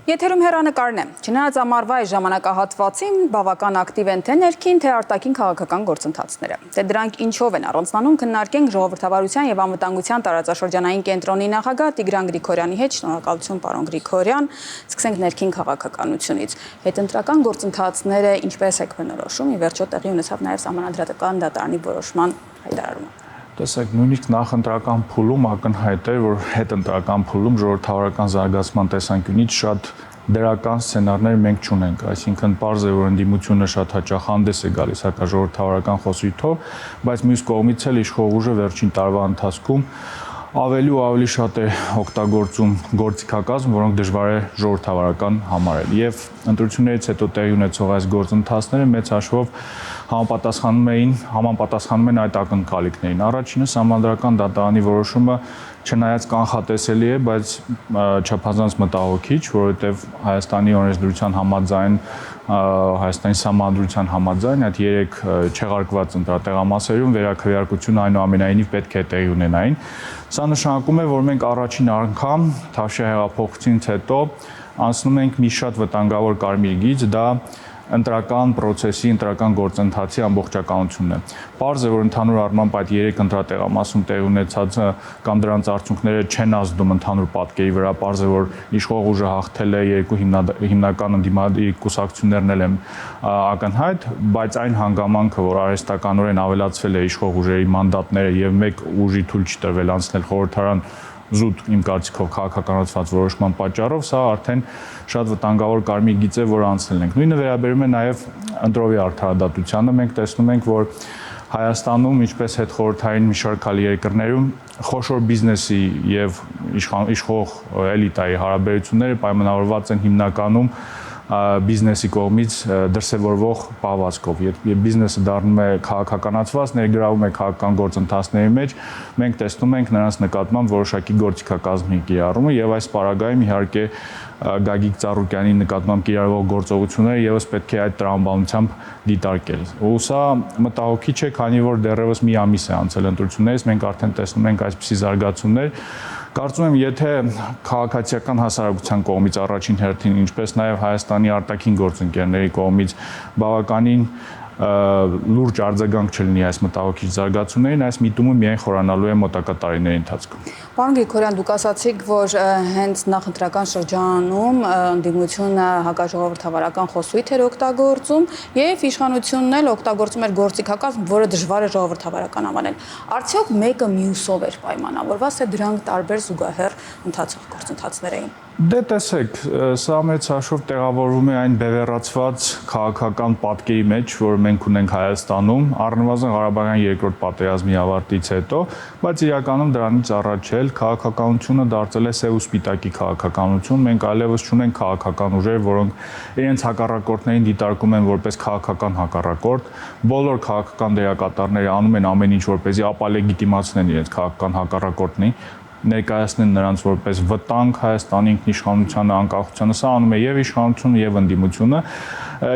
Եթերում հեռանկարն է։ Չնայած ամառվա այս ժամանակահատվածին բավական ակտիվ են թե ներքին, թե արտաքին քաղաքական գործընթացները։ Թե դրանք ինչով են առանձնանում, քննարկենք ժողովրդավարության եւ անվտանգության տարածաշրջանային կենտրոնի նախագահ Տիգրան Գրիգորյանի հետ։ Շնորհակալություն, պարոն Գրիգորյան։ Սկսենք ներքին քաղաքականությունից։ Հետընտրական գործընթացները ինչպես եք բնորոշում, ի վերջո տեղի ունեցավ նաեւ սահմանադրական դատարանի որոշման հայտարարումը։ Տեսեք, նույնիսկ նախընտրական փուլում ակնհայտ է, որ հետընտրական փուլում ժողովրդավարական զարգացման տեսանկյունից շատ դրական սցենարներ մենք չունենք, այսինքն պարզ է, որ ընդդիմությունը շատ հաճախ հանդես է գալիս հակաժողովրդավարական խոսույթով, բայց մյուս կողմից էլ իշխող ուժը վերջին տարվա ընթացքում ավելի ու ավելի շատ է օգտագործում գործիքակազմ, որոնք դժվար է ժողովրդավարական համարել։ Եվ ընտրություններից հետո տեղի ունեցող այս գործընթացները մեծ հաշվով համապատասխանում են այդ ակնկալիքներին։ Առաջինը սահմանադրական դատարանի որոշումը չնայած կանխատեսելի է, բայց չափազանց մտահոգիչ, որովհետև Հայաստանի օրենսդրության համաձայն, Հայաստանի սահմանադրության համաձայն այդ 3 չեղարկված ընտրատեղամասերում վերաքվեարկությունը այնուամենայնիվ պետք է տեղի ունենային։ Սա նշանակում է, որ մենք առաջին անգամ Թավշյա հեղափոխությունից հետո անցնում ենք մի շատ վտանգավոր կարմիր գիծ, դա ընտրական process-ի, ընտրական գործընթացի ամբողջականությունն է։ Պարզ է, որ ընդհանուր առմամբ այդ 3 ընտրատեղամասում տեղի ունեցածը կամ դրանց արդյունքները չեն ազդում ընդհանուր պատկերի վրա, պարզ է, որ իշխող ուժը հաղթել է, 2 հիմնական ընդդիմադիր կուսակցություններն էլ են ակնհայտ, բայց այն հանգամանքը, որ արհեստականորեն ավելացվել է իշխող ուժերի մանդատները եւ մեկ ուժի թույլ չտրվել անցնել խորհրդարան զուտ իմ կարծիքով քաղաքականացված որոշման պատճառով, սա արդեն շատ վտանգավոր կարմիր գիծ է, որ անցնել ենք։ Նույնը վերաբերում է նաև ընտրովի արդարադատությանը։ Մենք տեսնում ենք, որ Հայաստանում, ինչպես հետխորհրդային մի շարք այլ երկրներում, խոշոր բիզնեսի եւ իշխող էլիտայի հարաբերությունները պայմանավորված են հիմնականում բիզնեսի կողմից դրսևորվող պահվածքով։ Երբ բիզնեսը դառնում է քաղաքականացված, ներգրավում է քաղաքական գործընթացների մեջ, մենք տեսնում ենք նրանց նկատմամբ որոշակի գործիքակազմի կիրառումը եւ այս պարագայում իհարկե Գագիկ Ծառուկյանի նկատմամբ կիրառվող գործողությունները եւս պետք է այդ տրամաբանությամբ դիտարկել։ Ու սա մտահոգիչ է, քանի որ դեռևս մի ամիս է անցել ընտրություններից, մենք արդեն տեսնում ենք այսպիսի զարգացումներ։ Կարծում եմ, եթե քաղաքացիական հասարակության կողմից առաջին հերթին, ինչպես նաև Հայաստանի արտաքին գործընկերների կողմից բավականին լուրջ արձագանք չլինի այս մտահոգիչ զարգացումներին, այս միտումը միայն խորանալու է մոտակա տարիների ընթացքում։ Պարոն Գրիգորյան, դուք ասացիք, որ հենց նախընտրական շրջանում ընդդիմությունը հակաժողովրդավարական խոսույթ էր օգտագործում եւ իշխանությունն էլ օգտագործում էր գործիքակազմ, որը դժվար է ժողովրդավարական անվանել։ Արդյոք մեկը մյուսով էր պայմանավորված, թե դրանք տարբեր զուգահեռ ընթացող գործընթացներ էին։ Դե տեսեք, սա մեծ հաշվով տեղավորվում է այն բևեռացված քաղաքական պատկերի մեջ, որ մենք ունենք Հայաստանում, առնվազն Ղարաբաղյան երկրորդ պատերազմի ավարտից հետո, բայց իրականում դրանից առաջ էլ քաղաքականությունը դարձել է սև ու սպիտակի քաղաքականություն, մենք այլևս չունենք քաղաքական ուժեր, որոնք իրենց հակառակորդներին դիտարկում են որպես քաղաքական հակառակորդ, բոլոր քաղաքական դերակատարները անում են ամեն ինչ, որպեսզի ապալեգիտիմացնեն իրենց քաղաքական հակառակորդներին, ներկայացնեն նրանց որպես վտանգ Հայաստանի ինքնիշխանությանը, անկախությանը, սա անում է եւ իշխանությունը եւ ընդդիմությունը,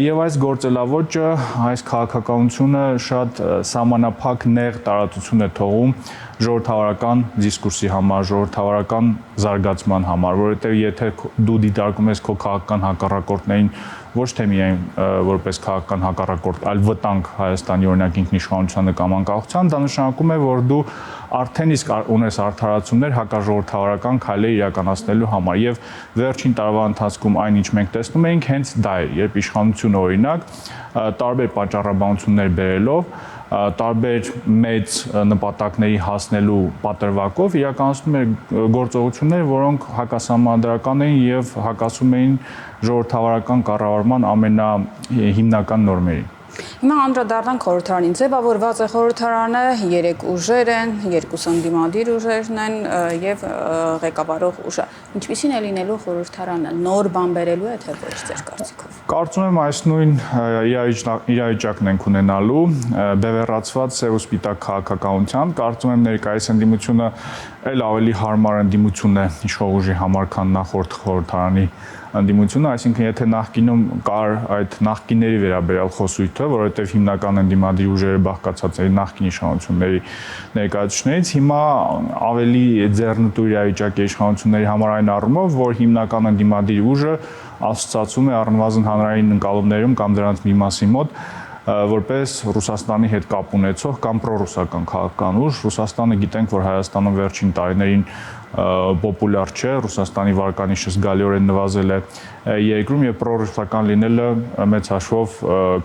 եւ այս գործելավոճը, այս քաղաքականությունը շատ սահմանափակ նեղ տարածություն է թողում ժողովրդավարական դիսկուրսի համար, ժողովրդավարական զարգացման համար, որովհետեւ եթե դու դիտարկում ես քո քաղաքական հակառակորդներին ոչ թե միայն որպես քաղաքական հակառակորդ, այլ վտանգ Հայաստանի օրինակ ինքնիշխանությանը կամ անկախության, դա նշանակում է, որ դու արդեն իսկ ունես արդարացումներ հակաժողովրդավարական քայլեր իրականացնելու համար եւ վերջին տարվա ընթացքում այն ինչ մենք տեսնում էինք հենց դա էր, երբ իշխանությունը օրինակ տարբեր պատճառաբանություններ բերելով տարբեր մեծ նպատակների հասնելու պատրվակով իրականացնում էր գործողություններ, որոնք հակասահմանադրական էին եւ հակասում էին ժողովրդավարական կառավարման ամենահիմնական նորմերին։ Հիմա անդրադառնանք խորհրդարանին։ Ձևավորված է խորհրդարանը, 3 ուժեր են, 2 ընդդիմադիր ուժերն են եւ ղեկավարող ուժը։ Ինչպիսին է լինելու խորհրդարանը, նոր բան բերելու է թե ոչ ձեր կարծիքով։ Կարծում եմ այս նույն իրավիճակն ենք ունենալու, բևեռացված սև ու սպիտակ քաղաքականության, կարծում եմ ներկայիս ընդդիմությունը այլ ավելի հարմար ընդդիմություն է իշխող ուժի համար, քան նախորդ խորհրդարանի ընդդիմությունը, այսինքն եթե նախկինում կար այդ նախկինների վերաբերյալ խոսույթը, որովհետև հիմնական ընդդիմադիր ուժերը բաղկացած էին նախկին իշխանությունների ներկայացուցիչներից, հիմա ավելի ձեռնտու իրավիճակ է իշխանությունների համար այն առումով, որ հիմնական ընդդիմադիր ուժը ասոցացում է առնվազն հանրային ընկալումներում կամ դրանց մի մասի մոտ որպես Ռուսաստանի հետ կապ ունեցող կամ պրոռուսական քաղաքական ուժ։ Ռուսաստանը գիտենք, որ Հայաստանում վերջին տարիներին պոպուլյար չէ, Ռուսաստանի վարկանիշը զգալիորեն նվազել է երկրում եւ պրոռուսական լինելը մեծ հաշվով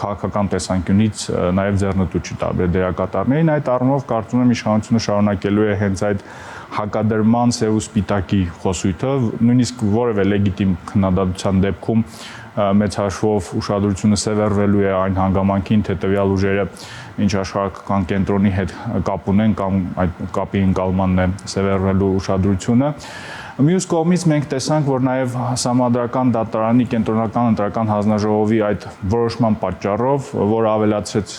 քաղաքական տեսանկյունից նաեւ ձեռնտու չի տարբեր դերակատարներին։ Այդ առումով կարծում եմ իշխանությունը շարունակելու է հենց այդ հակադրման սև ու սպիտակի խոսույթը, նույնիսկ որևէ լեգիտիմ քննադատության դեպքում մեծ հաշվով ուշադրությունը սևեռվելու է այն հանգամանքին, թե տվյալ ուժերը ինչ աշխարհական կենտրոնի հետ կապ ունեն կամ այդ կապի ընկալմանն է սևեռվելու ուշադրությունը։ Մյուս կողմից մենք տեսանք, որ նաև Սահմանադրական դատարանի կենտրոնական ընտրական հանձնաժողովի այդ որոշման պատճառով, որ ավելացրեց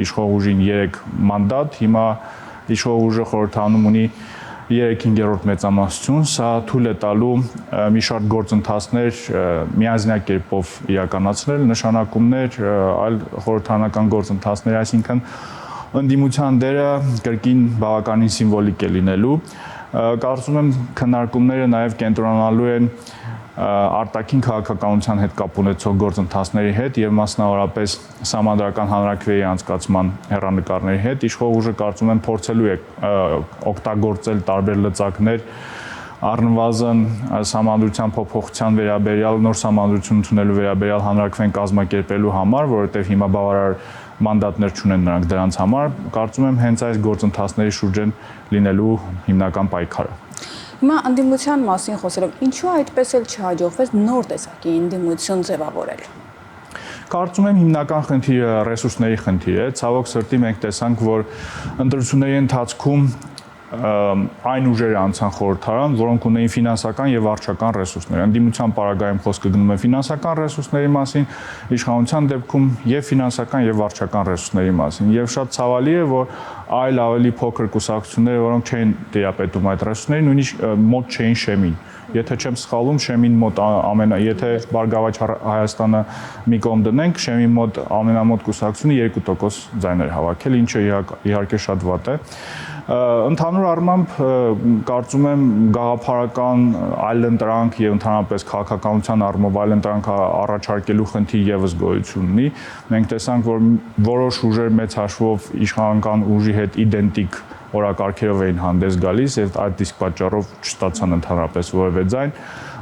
իշխող ուժին 3 մանդատ, հիմա իշխող ուժը խորհրդանում ունի 3/5 մեծամասնություն, սա թույլ է տալու մի շարք գործընթացներ միասնյակ կերպով իրականացնել, նշանակումներ, այլ խորհրդարանական գործընթացներ, այսինքն ընդդիմության դերը կրկին բավականին սիմվոլիկ է լինելու։ Կարծում եմ քննարկումները նաև կենտրոնանալու են արտաքին քաղաքականության հետ կապ ունեցող գործընթացների հետ եւ մասնավորապես Սահմանադրական հանրաքվեի անցկացման հեռանկարների հետ իշխող ուժը կարծում եմ փորձելու է օգտագործել տարբեր լծակներ առնվազն Սահմանադրության փոփոխության վերաբերյալ նոր Սահմանադրություն ընդունելու վերաբերյալ հանրաքվեն կազմակերպելու համար, որովհետեւ հիմա բավարար մանդատներ չունեն նրանք դրանց համար, կարծում եմ հենց այս գործընթացների շուրջ են լինելու հիմնական պայքարը։ Հիմա ընդդիմության մասին խոսելով, ինչու այդպես էլ չհաջողվեց նոր տեսակի ընդդիմություն ձևավորել։ Կարծում եմ հիմնական խնդիրը ռեսուրսների խնդիր է։ Ցավոք սրտի մենք տեսանք, որ ընտրությունների ընթացքում այն ուժերը անցան խորհրդարան, որոնք ունեին ֆինանսական եւ վարչական ռեսուրսներ։ Ընդդիմության պարագայում խոսքը գնում է ֆինանսական ռեսուրսների մասին, իշխանության դեպքում եւ ֆինանսական եւ վարչական ռեսուրսների մասին։ Եվ շատ ցավալի է, որ այլ ավելի փոքր կուսակցությունները, որոնք չէին տիրապետում այդ ռեսուրսներին, նույնիսկ մոտ չէին շեմին։ Եթե չեմ սխալվում, շեմին մոտ եթե Բարգավաճ Հայաստանը մի կողմ դնենք, շեմի մոտ ամենամոտ կուսակցությունը 2% ձայներ հավաքել, ինչը իհարկե շատ վատ է։ Ընդհանուր առմամբ կարծում եմ գաղափարական այլընտրանք եւ ընդհանրապես քաղաքականության առումով այլընտրանք առաջարկելու խնդիր եւս գոյություն ունի։ Մենք տեսանք, որ որոշ ուժեր մեծ հաշվով իշխանական ուժի հետ իդենտիկ օրակարգերով էին հանդես գալիս եւ այդ իսկ պատճառով չստացան ընդհանրապես որևէ ձայն։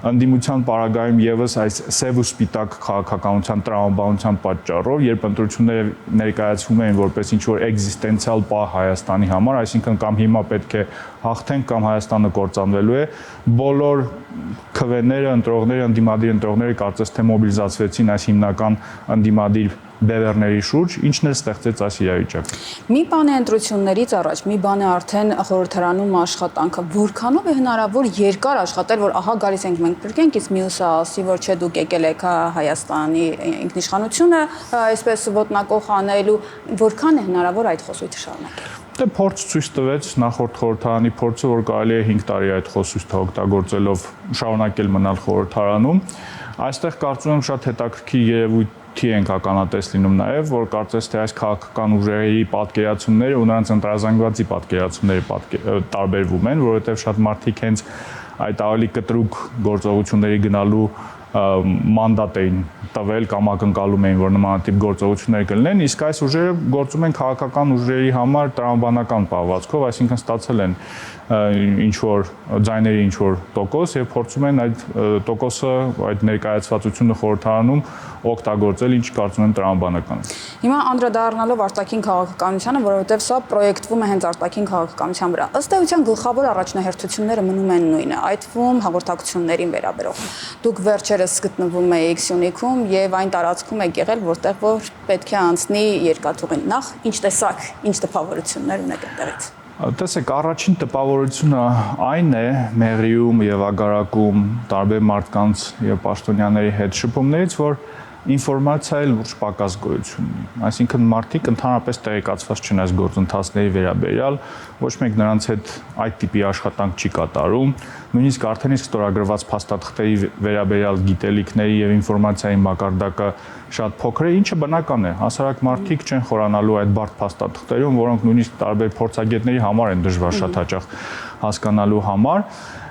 Ընդդիմության պարագայում եւս այս սև ու սպիտակ քաղաքականության տրամաբանության պատճառով, երբ ընտրությունները ներկայացվում էին որպես ինչ-որ էգզիստենցիալ պահ Հայաստանի համար, այսինքն կամ հիմա պետք է հաղթենք կամ Հայաստանը կործանվելու է, բոլոր քվեները, ընտրողները, ընդդիմադիր ընտրողները կարծես թե մոբիլիզացվեցին այս հիմնական ընդդիմադիր բևեռների շուրջ, ինչն էլ ստեղծեց այս իրավիճակը։ Մի բան է ընտրություններից առաջ, մի բան է արդեն խորհրդարանում աշխատանքը, որքանով է հնարավոր երկար աշխատել, որ ահա գալիս ենք մենք փրկենք, իսկ մյուսը ասի, որ չէ դուք եկել եք Հայաստանի ինքնիշխանությունը այսպես ոտնակոխ անելու, որքան է հնարավոր այդ խոսույթը շարունակել։ Դե փորձ ցույց տվեց նախորդ խորհրդարանի փորձը, որ կարելի է 5 տարի այդ խոսույթը օգտագործելով շարունակել մնալ խորհրդարանում։ Այստեղ կարծում եմ շատ հետաքրքիր երևույթ ենք ականատես լինում նաև, որ կարծես թե այս քաղաքական ուժերի պատկերացումները ու նրանց ընտրազանգվածի պատկերացումները տարբերվում են, որովհետև շատ մարդիկ հենց այդ ավելի կտրուկ գործողությունների գնալու մանդատ էին տվել կամ ակնկալում էին, որ նմանատիպ գործողություններ կլինեն, իսկ այս ուժերը գործում են քաղաքական ուժերի համար տրամաբանական պահվածքով, այսինքն ստացել են ինչ-որ ձայների ինչ-որ տոկոս եւ փորձում են այդ տոկոսը, այդ ներկայացվածությունը խորհրդարանում օգտագործել, ինչ կարծում եմ տրամաբանական է։ Հիմա անդրադառնալով արտաքին քաղաքականությանը, որովհետև սա պրոյեկտվում է հենց արտաքին քաղաքականության վրա։ Ըստ էության գլխավոր առաջնահերթությունները մնում են նույնը, այդ թվում հաղորդակցություններին վերաբերող։ Դուք վերջերս գտնվում եք Սյունիքում եւ այն տարածքում եք եղել, որտեղ որ պետք է անցնի երկաթուղին։ Նախ ինչ տեսակ, ինչ տպավորություններ ունեք այդտեղից։ Տեսեք, առաջին տպավորությունը այն է մեղրիում եւ ագարակում տարբեր մարդկանց եւ պաշտոնյաների հետ շփումներից, որ ինֆորմացիայի լուրջ պակաս գոյություն ունի։ Այսինքն մարդիկ ընդհանրապես տեղեկացված չեն այս գործընթացների վերաբերյալ, ոչ մեկ նրանց հետ այդ տիպի աշխատանք չի կատարում, նույնիսկ արդեն իսկ ստորագրված փաստաթղթերի վերաբերյալ գիտելիքների եւ ինֆորմացիայի մակարդակը շատ փոքր է, ինչը բնական է։ Հասարակ մարդիկ չեն խորանալու այդ բարդ փաստաթղթերում, որոնք նույնիսկ տարբեր փորձագետների համար են դժվար շատ հաճախ հասկանալու համար,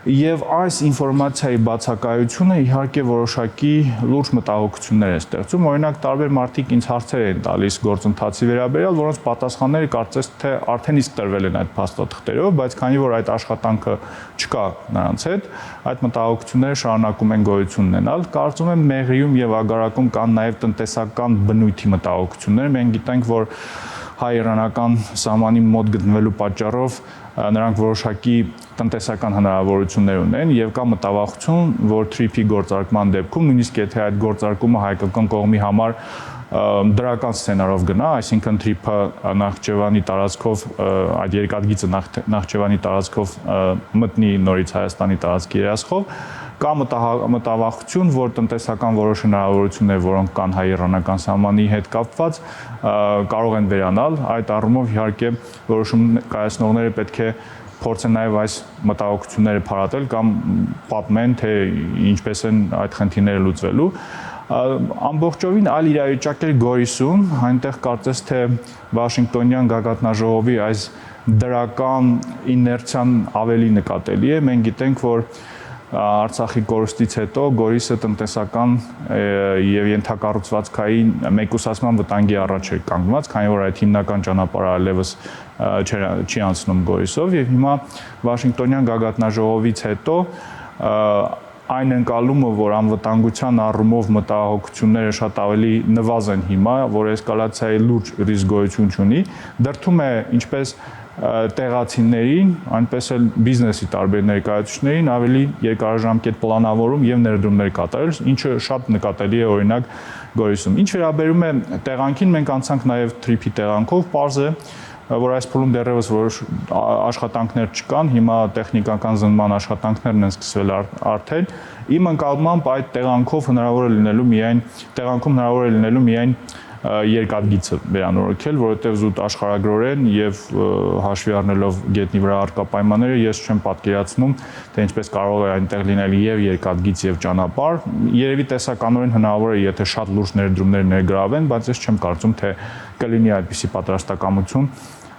եւ այս ինֆորմացիայի բացակայությունը իհարկե որոշակի լուրջ մտահոգություններ է ստեղծում։ Օրինակ տարբեր մարդիկ ինձ հարցեր են տալիս գործընթացի վերաբերյալ, որոնց պատասխանները կարծես թե արդեն իսկ տրվել են այդ փաստաթղթերով, բայց քանի որ այդ աշխատանքը չկա նրանց հետ, այդ մտահոգությունները շարունակում են գոյություն ունենալ։ Կարծում եմ Մեղրիում եւ Ագարակում կան նաեւ տնտեսական բնույթի մտահոգություններ։ Մենք գիտենք, որ հայ-իրանական սահմանի մոտ գտնվելու պատճառով նրանք որոշակի տնտեսական հնարավորություններ ունեն եւ կա մտավախություն, որ թրիփի գործարկման դեպքում նույնիսկ եթե այդ գործարկումը հայկական կողմի համար դրական սցենարով գնա, այսինքն թրիփը Նախճեվանի տարածքով այդ երկաթգիծը Նախճեվանի տարածքով մտնի նորից Հայաստանի տարածքի երասխով, կա մտավախություն, որ տնտեսական որոշ հնարավորություններ, որոնք կան հայ-իրանական սահմանի հետ կապված, կարող են վերանալ։ Այդ առումով իհարկե որոշում կայացնողները պետք է փորձեն նաև այս մտահոգությունները փարատել կամ պատմեն, թե ինչպես են այդ խնդիրները լուծվելու։ Ամբողջովին այլ իրավիճակ էր Գորիսում, այնտեղ կարծես թե Վաշինգտոնյան գագաթնաժողովի այս դրական իներցիան ավելի նկատելի է։ Մենք գիտենք, որ Արցախի կորուստից հետո Գորիսը տնտեսական եւ ենթակառուցվածքային մեկուսացման վտանգի առաջ էր կանգնված, քանի որ այդ հիմնական ճանապարհը այլևս չի անցնում Գորիսով եւ հիմա Վաշինգտոնյան գագաթնաժողովից հետո այն ընկալումը, որ անվտանգության առումով մտահոգությունները շատ ավելի նվազ են հիմա, որ էսկալացիայի լուրջ ռիսկ գոյություն չունի, դրդում է ինչպես տեղացիներին, այնպես էլ բիզնեսի տարբեր ներկայացուցիչներին ավելի երկարաժամկետ պլանավորում եւ ներդրումներ կատարել, ինչը շատ նկատելի է օրինակ Գորիսում։ Ինչ վերաբերում է տեղանքին, մենք անցանք նաեւ թրիփի տեղանքով, պարզ է, որ այս փուլում դեռևս որոշ աշխատանքներ չկան, հիմա տեխնիկական զննման աշխատանքներն են սկսվել արդեն։ Իմ ընկալմամբ այդ տեղանքում հնարավոր է լինելու միայն երկաթգիծը վերանորոգել, որովհետև զուտ աշխարհագրորեն եւ հաշվի առնելով գետնի վրա առկա պայմանները ես չեմ պատկերացնում, թե ինչպես կարող է այնտեղ լինել եւ երկաթգիծ եւ ճանապարհ։ Երևի տեսականորեն հնարավոր է, եթե շատ լուրջ ներդրումներ ներգրավեն, բայց ես չեմ կարծում, թե կլինի այդպիսի պատրաստակամություն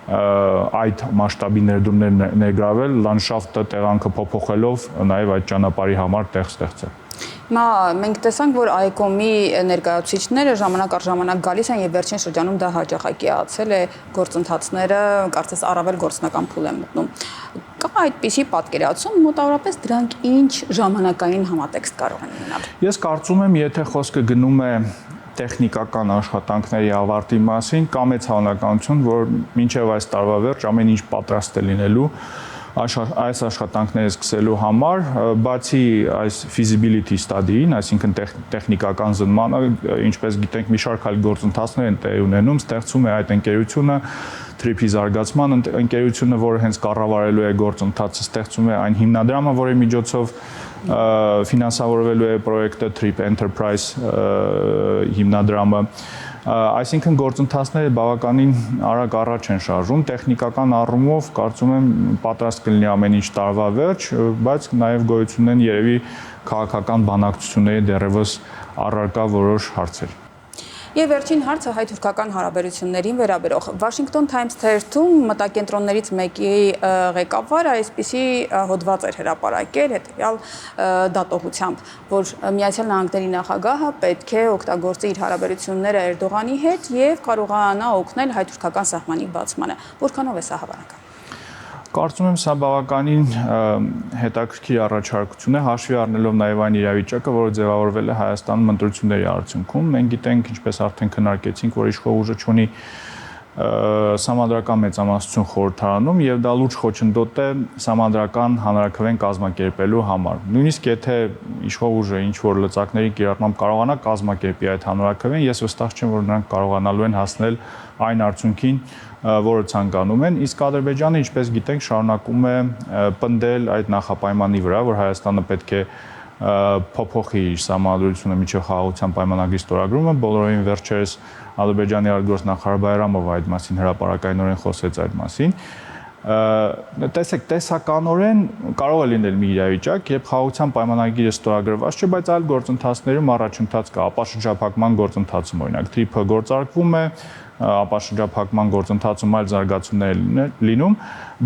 այդ մասշտաբի ներդրումներ ներգրավել, լանդշաֆտը տեղանքը փոփոխելով նաեւ այդ ճանապարհի համար տեղ ստեղծել։ Հիմա մենք տեսանք, որ ICOM-ի ներկայացուցիչները ժամանակ առ ժամանակ գալիս են եւ վերջին շրջանում դա հաջողակիացել է գործընթացները, կարծես առավել գործնական փուլ են մտնում։ Կա այդպիսի պատկերացում, մոտավորապես դրանք ինչ ժամանակային համատեքստ կարող են ունենալ։ Ես կարծում եմ, եթե խոսքը գնում է տեխնիկական աշխատանքների ավարտի մասին, կա մեծ հավանականություն, որ մինչև այս տարվա վերջ ամեն ինչ պատրաստ է լինելու այս աշխատանքները սկսելու համար, բացի այս feasibility study-ին, այսինքն տեխնիկական զննմանը, ինչպես գիտենք, մի շարք այլ գործընթացներ են տեղի ունենում, ստեղծում է այդ ընկերությունը, TRIP-ի զարգացման ընկերությունը, որը հենց կառավարելու է գործընթացը, ստեղծում է այն հիմնադրամը, որի միջոցով ֆինանսավորվելու է պրոյեկտը TRIP Enterprise հիմնադրամը։ Այսինքն գործընթացները բավականին արագ առաջ են շարժում, տեխնիկական առումով կարծում եմ պատրաստ կլինի ամեն ինչ տարվա վերջ, բայց նաև գոյություն ունեն երևի քաղաքական բանակցությունների դեռևս առարկա որոշ հարցեր։ Եվ վերջին հարցը հայ-թուրքական հարաբերություններին վերաբերող Washington Times թերթում մտակենտրոններից մեկի ղեկավարը այսպիսի հոդված էր հրապարակել հետևյալ դատողությամբ, որ Միացյալ Նահանգների նախագահը պետք է օգտագործի իր հարաբերությունները Էրդողանի հետ եւ կարողանա օգնել հայ-թուրքական սահմանի բացմանը։ Որքանով է սա հավանական։ Կարծում եմ, սա բավականին հետաքրքիր առաջարկություն է, հաշվի առնելով նաև այն իրավիճակը, որը ձևավորվել է Հայաստանում ընտրությունների արդյունքում։ Մենք գիտենք, ինչպես արդեն քննարկեցինք, որ իշխող ուժը ունի սահմանադրական մեծամասնություն խորհրդարանում եւ դա լուրջ խոչընդոտ է սահմանադրական հանրաքվեն կազմակերպելու համար։ Նույնիսկ եթե իշխող ուժը ինչ որ լծակների կիրառմամբ կարողանա կազմակերպի այդ հանրաքվեն, ես վստահ չեմ, որ նրանք կարողանալու են հասնել այն արդյունքին, որը ցանկանում են, իսկ Ադրբեջանը, ինչպես գիտենք, շարունակում է պնդել այդ նախապայմանի վրա, որ Հայաստանը պետք է փոփոխի իր սահմանադրությունը միջև խաղաղության պայմանագրի ստորագրումը, բոլորովին վերջերս Ադրբեջանի արտգործնախարար Բայրամովը այդ մասին հրապարակայնորեն խոսեց այդ մասին։ Տեսեք, տեսականորեն կարող է լինել մի իրավիճակ, երբ խաղաղության պայմանագիրը ստորագրված չէ, բայց այլ գործընթացներում առաջընթաց կա, ապաշրջափակման գործընթացում օրինակ TRIP-ը գործարկվում է, ապաշրջափակման գործընթացում այլ զարգացումներ լինում,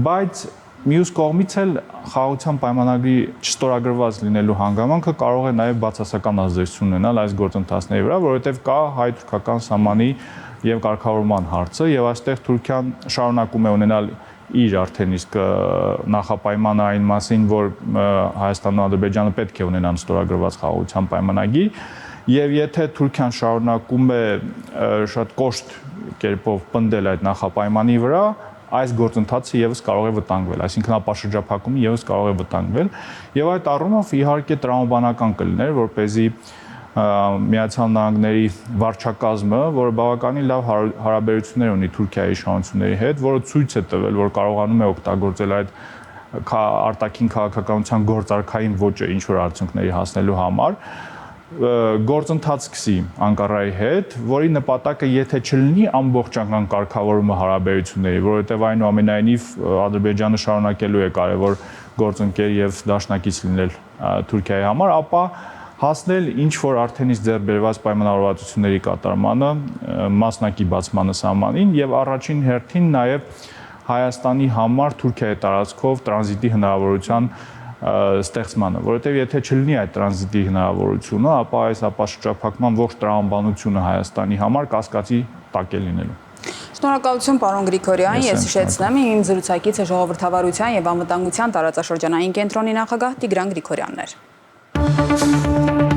բայց մյուս կողմից էլ խաղաղության պայմանագրի չստորագրված լինելու հանգամանքը կարող է նաև բացասական ազդեցություն ունենալ այս գործընթացների վրա, որովհետև կա հայ-թուրքական սահմանի եւ կարգավորման հարցը եւ այստեղ Թուրքիան շարունակում է ունենալ իր արդեն իսկ նախապայմանը այն մասին, որ Հայաստանն ու Ադրբեջանը պետք է ունենան ստորագրված խաղաղության պայմանագիր, եւ եթե Թուրքիան շարունակում է շատ կոշտ կերպով պնդել այդ նախապայմանի վրա, այս գործընթացը եւս կարող է վտանգվել, այսինքն ապաշրջափակումը եւս կարող է վտանգվել, եւ այդ առումով իհարկե տրամաբանական կլիներ, որպեսզի Միացյալ Նահանգների վարչակազմը, որը բավականին լավ հարաբերություններ ունի Թուրքիայի իշխանությունների հետ, որը ցույց է տվել, որ կարողանում է օգտագործել այդ արտաքին քաղաքականության գործարքային ոճը ինչ որ արդյունքների հասնելու համար, գործընթաց սկսի Անկարայի հետ, որի նպատակը եթե չլինի ամբողջական կարգավորումը հարաբերությունների, որովհետև այնուամենայնիվ Ադրբեջանը շարունակելու է կարևոր գործընկեր եւ դաշնակից լինել Թուրքիայի համար, ապա հասնել ինչ որ արդեն իսկ ձեռք բերված պայմանավորվածությունների կատարմանը, մասնակի բացմանը սահմանին եւ առաջին հերթին նաեւ Հայաստանի համար Թուրքիայի տարածքով տրանզիտի հնարավորության ստեղծմանը, որովհետեւ եթե չլինի այդ տրանզիտի հնարավորությունը, ապա այս ապաշրջափակման ողջ տրամաբանությունը Հայաստանի համար կասկածի տակ է լինելու։ Շնորհակալություն, պարոն Գրիգորյան, ես հիշեցնեմ, իմ զրուցակիցը ժողովրդավարության եւ անվտանգության տարածաշրջանային կենտրոնի նախագահ Տիգրան Գրիգորյանն էր։